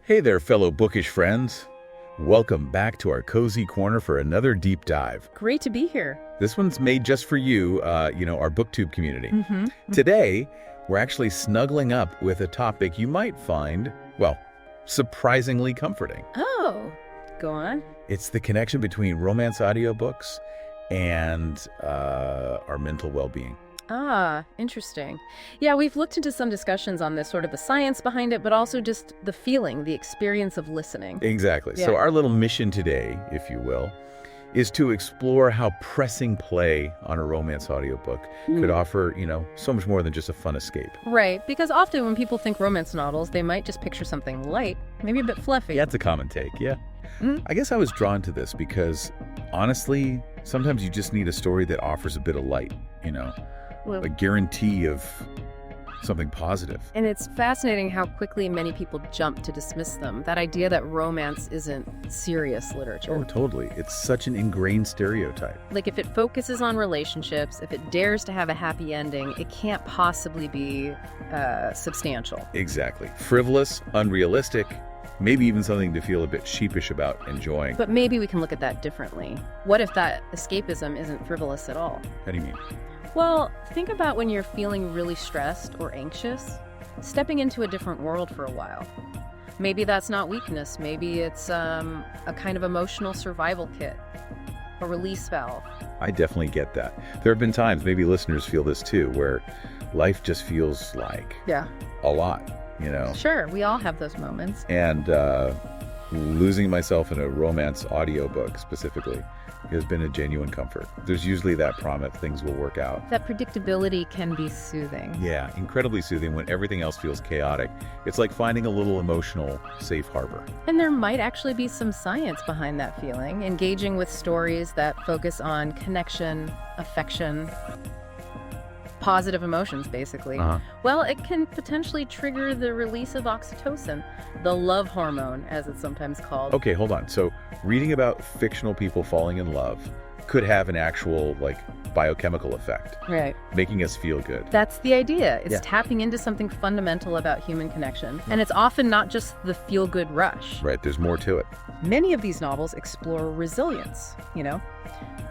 Hey there, fellow bookish friends. Welcome back to our cozy corner for another deep dive. Great to be here. This one's made just for you, our Booktube community. Today, we're actually snuggling up with a topic you might find, well, surprisingly comforting. Oh, go on. It's the connection between romance audiobooks and our mental well-being. Ah, interesting. Yeah, we've looked into some discussions on this, sort of the science behind it, but also just the feeling, the experience of listening. Exactly. Yeah. So our little mission today, if you will, is to explore how pressing play on a romance audiobook could offer, so much more than just a fun escape. Right, because often when people think romance novels, they might just picture something light, maybe a bit fluffy. Yeah, that's a common take, yeah. I guess I was drawn to this because, honestly, sometimes you just need a story that offers a bit of light, Well, a guarantee of something positive. and it's fascinating how quickly many people jump to dismiss them. That idea that romance isn't serious literature. Oh, totally. It's such an ingrained stereotype. Like, if it focuses on relationships, if it dares to have a happy ending, it can't possibly be substantial. Exactly. Frivolous, unrealistic, maybe even something to feel a bit sheepish about enjoying. But maybe we can look at that differently. What if that escapism isn't frivolous at all? How do you mean? Well, think about when you're feeling really stressed or anxious, stepping into a different world for a while. Maybe that's not weakness. Maybe it's a kind of emotional survival kit, a release valve. I definitely get that. There have been times, maybe listeners feel this too, where life just feels like a lot, Sure, we all have those moments. And losing myself in a romance audiobook specifically has been a genuine comfort. There's usually that promise things will work out. That predictability can be soothing. Yeah, incredibly soothing when everything else feels chaotic. It's like finding a little emotional safe harbor. And there might actually be some science behind that feeling, engaging with stories that focus on connection, affection, positive emotions, basically. Well, it can potentially trigger the release of oxytocin, the love hormone, as it's sometimes called. Okay, hold on. So reading about fictional people falling in love could have an actual, biochemical effect. Right. Making us feel good. That's the idea. It's Yeah. tapping into something fundamental about human connection. And it's often not just the feel-good rush. Right, there's more to it. Many of these novels explore resilience,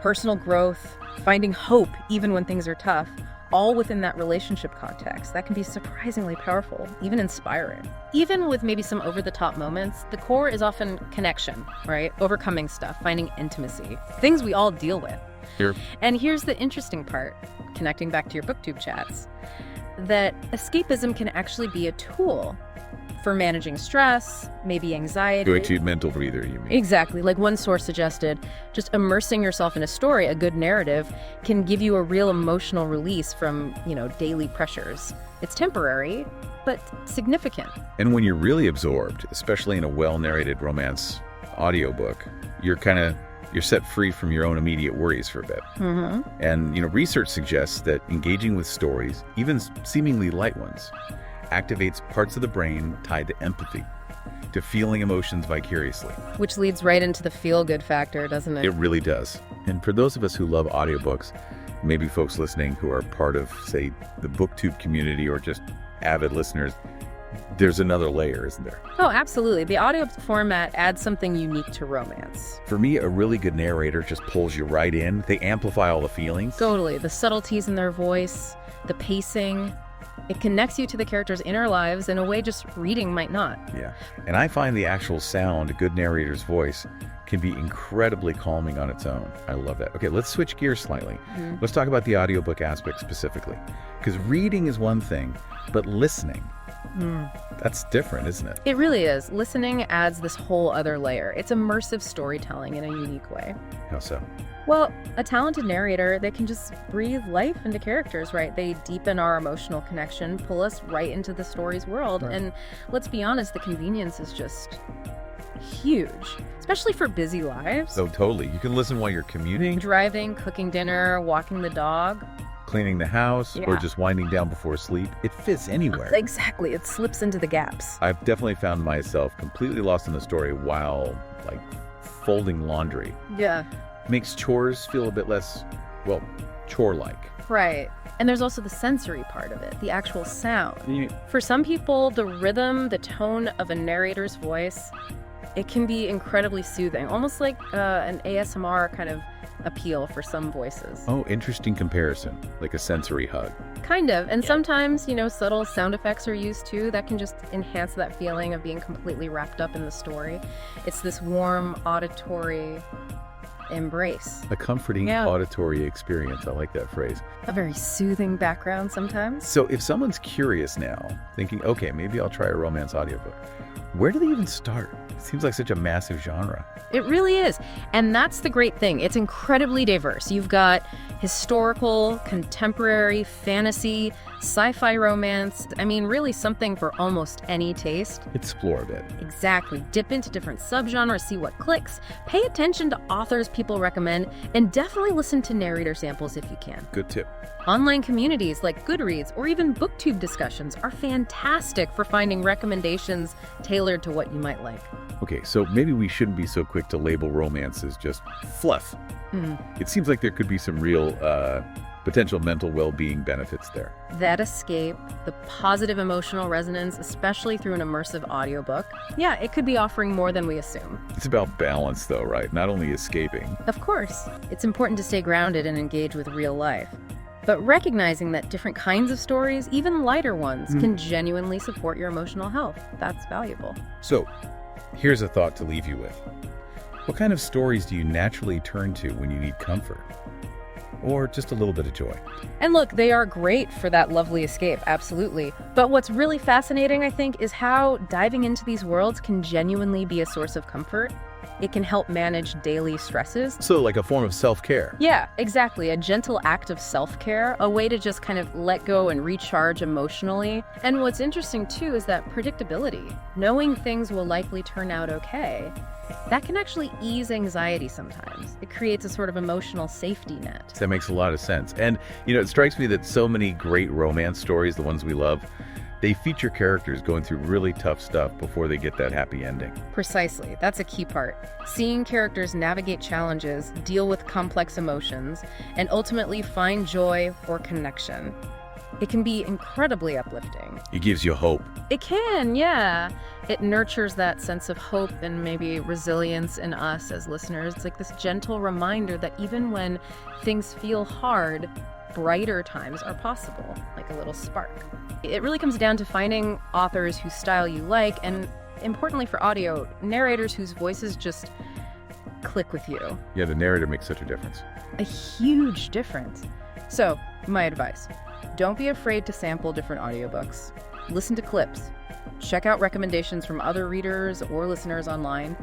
personal growth, finding hope even when things are tough, all within that relationship context. That can be surprisingly powerful, even inspiring. Even with maybe some over-the-top moments, the core is often connection, right? Overcoming stuff, finding intimacy, things we all deal with. Here. And here's the interesting part, connecting back to your Booktube chats, that escapism can actually be a tool for managing stress, maybe anxiety. Going to mental breather, you mean? Exactly. Like one source suggested, just immersing yourself in a story, a good narrative, can give you a real emotional release from, daily pressures. It's temporary, but significant. And when you're really absorbed, especially in a well-narrated romance audiobook, you're set free from your own immediate worries for a bit. And, research suggests that engaging with stories, even seemingly light ones, activates parts of the brain tied to empathy, to feeling emotions vicariously. Which leads right into the feel-good factor, doesn't it? It really does. And for those of us who love audiobooks, maybe folks listening who are part of, say, the Booktube community or just avid listeners, there's another layer, isn't there? Oh, absolutely. The audio format adds something unique to romance. For me, a really good narrator just pulls you right in. They amplify all the feelings. Totally. The subtleties in their voice, the pacing. It connects you to the characters' inner lives in a way just reading might not. Yeah. And I find the actual sound, a good narrator's voice, can be incredibly calming on its own. I love that. Okay, let's switch gears slightly. Let's talk about the audiobook aspect specifically. Because reading is one thing, but listening, that's different, isn't it? It really is. Listening adds this whole other layer. It's immersive storytelling in a unique way. How so? Well, a talented narrator, they can just breathe life into characters, right? They deepen our emotional connection, pull us right into the story's world. Right. And let's be honest, the convenience is just huge, especially for busy lives. So totally. You can listen while you're commuting, Driving, cooking dinner, walking the dog. cleaning the house, or Yeah. just winding down before sleep. It fits anywhere. Exactly. It slips into the gaps. I've definitely found myself completely lost in the story while, folding laundry. Yeah. Makes chores feel a bit less, chore-like. Right. And there's also the sensory part of it, the actual sound. Yeah. For some people, the rhythm, the tone of a narrator's voice, it can be incredibly soothing, almost like an ASMR kind of appeal for some voices. Oh, interesting comparison, like a sensory hug. Kind of. And sometimes, subtle sound effects are used too. That can just enhance that feeling of being completely wrapped up in the story. It's this warm auditory embrace. A comforting auditory experience. I like that phrase. A very soothing background sometimes. So if someone's curious now, thinking, okay, maybe I'll try a romance audiobook, where do they even start? It seems like such a massive genre. It really is. And that's the great thing. It's incredibly diverse. You've got historical, contemporary, fantasy, sci-fi romance. I mean, really something for almost any taste. Explore a bit. Exactly. Dip into different subgenres, see what clicks. Pay attention to authors people recommend, and definitely listen to narrator samples if you can. Good tip. Online communities like Goodreads or even Booktube discussions are fantastic for finding recommendations tailored to what you might like. Okay, so maybe we shouldn't be so quick to label romance as just fluff. It seems like there could be some real potential mental well-being benefits there. That escape, the positive emotional resonance, especially through an immersive audiobook, yeah, it could be offering more than we assume. It's about balance though, right? Not only escaping. Of course, it's important to stay grounded and engage with real life. But recognizing that different kinds of stories, even lighter ones, can genuinely support your emotional health. That's valuable. So, here's a thought to leave you with. What kind of stories do you naturally turn to when you need comfort? Or just a little bit of joy? And look, they are great for that lovely escape, absolutely. But what's really fascinating, I think, is how diving into these worlds can genuinely be a source of comfort. It can help manage daily stresses. So like a form of self-care. Yeah, exactly. A gentle act of self-care, a way to just kind of let go and recharge emotionally. And what's interesting too is that predictability, knowing things will likely turn out okay, that can actually ease anxiety sometimes. It creates a sort of emotional safety net. That makes a lot of sense. And, it strikes me that so many great romance stories, the ones we love, they feature characters going through really tough stuff before they get that happy ending. Precisely. That's a key part. Seeing characters navigate challenges, deal with complex emotions, and ultimately find joy or connection. It can be incredibly uplifting. It gives you hope. It can, yeah. It nurtures that sense of hope and maybe resilience in us as listeners. It's like this gentle reminder that even when things feel hard, brighter times are possible, like a little spark. It really comes down to finding authors whose style you like, and importantly for audio, narrators whose voices just click with you. Yeah, the narrator makes such a difference. A huge difference. So, my advice, don't be afraid to sample different audiobooks. Listen to clips. Check out recommendations from other readers or listeners online.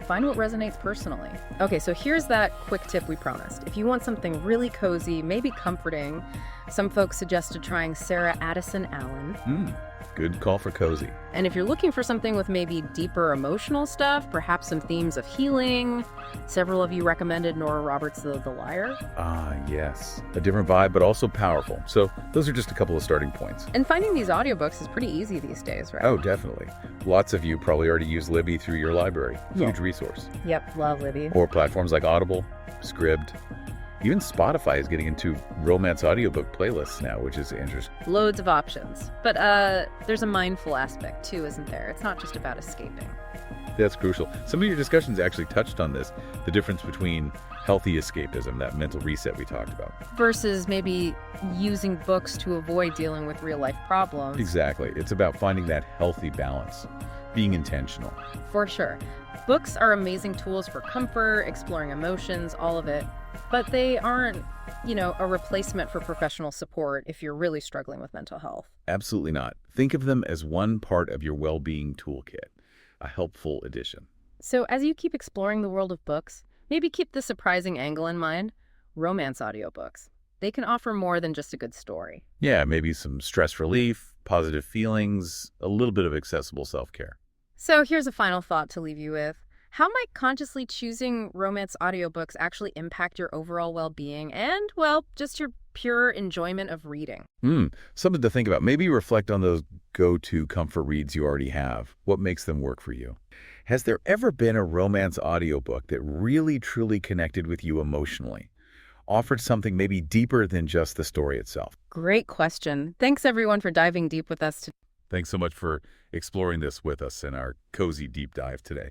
Find what resonates personally. Okay, so here's that quick tip we promised. If you want something really cozy, maybe comforting, some folks suggested trying Sarah Addison Allen. Good call for cozy. And if you're looking for something with maybe deeper emotional stuff, perhaps some themes of healing, several of you recommended Nora Roberts' The Liar. Ah, yes. A different vibe, but also powerful. So those are just a couple of starting points. And finding these audiobooks is pretty easy these days, right? Oh, definitely. Lots of you probably already use Libby through your library. Huge resource. Yep, love Libby. Or platforms like Audible, Scribd. Even Spotify is getting into romance audiobook playlists now, which is interesting. Loads of options. But there's a mindful aspect too, isn't there? It's not just about escaping. That's crucial. Some of your discussions actually touched on this, the difference between healthy escapism, that mental reset we talked about, versus maybe using books to avoid dealing with real life problems. Exactly. It's about finding that healthy balance, being intentional. For sure. Books are amazing tools for comfort, exploring emotions, all of it. But they aren't, a replacement for professional support if you're really struggling with mental health. Absolutely not. Think of them as one part of your well-being toolkit, a helpful addition. So as you keep exploring the world of books, maybe keep the surprising angle in mind: romance audiobooks. They can offer more than just a good story. Yeah, maybe some stress relief, positive feelings, a little bit of accessible self-care. So here's a final thought to leave you with. How might consciously choosing romance audiobooks actually impact your overall well-being and, just your pure enjoyment of reading? Something to think about. Maybe reflect on those go-to comfort reads you already have. What makes them work for you? Has there ever been a romance audiobook that really, truly connected with you emotionally? offered something maybe deeper than just the story itself? Great question. Thanks, everyone, for diving deep with us today. Thanks so much for exploring this with us in our cozy deep dive today.